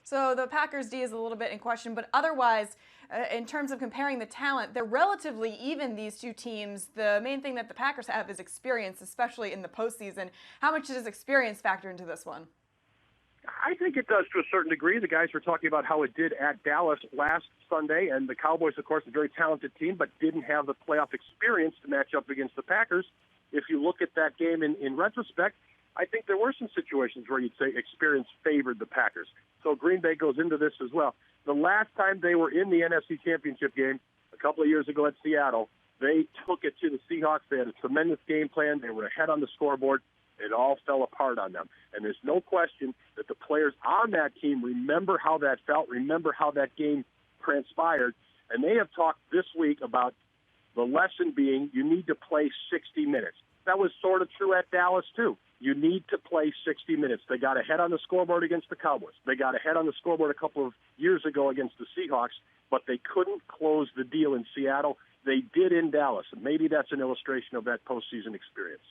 So the Packers D is a little bit in question, but otherwise, in terms of comparing the talent, they're relatively even, these two teams. The main thing that the Packers have is experience, especially in the postseason. How much does experience factor into this one? I think it does to a certain degree. The guys were talking about how it did at Dallas last Sunday, and the Cowboys, of course, a very talented team, but didn't have the playoff experience to match up against the Packers. If you look at that game in retrospect, I think there were some situations where you'd say experience favored the Packers. So Green Bay goes into this as well. The last time they were in the NFC Championship game, a couple of years ago at Seattle, they took it to the Seahawks. They had a tremendous game plan. They were ahead on the scoreboard. It all fell apart on them. And there's no question that the players on that team remember how that felt, remember how that game transpired. And they have talked this week about the lesson being you need to play 60 minutes. That was sort of true at Dallas, too. You need to play 60 minutes. They got ahead on the scoreboard against the Cowboys. They got ahead on the scoreboard a couple of years ago against the Seahawks, but they couldn't close the deal in Seattle. They did in Dallas, and maybe that's an illustration of that postseason experience.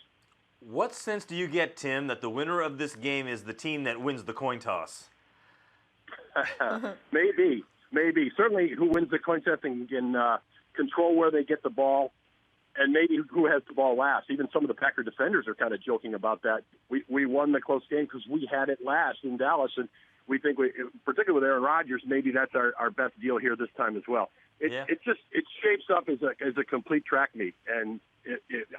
What sense do you get, Tim, that the winner of this game is the team that wins the coin toss? Maybe. Certainly who wins the coin toss and can control where they get the ball, and maybe who has the ball last. Even some of the Packer defenders are kind of joking about that. We won the close game because we had it last in Dallas, and we think, particularly with Aaron Rodgers, maybe that's our best deal here this time as well. It shapes up as a complete track meet, and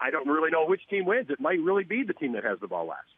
I don't really know which team wins. It might really be the team that has the ball last.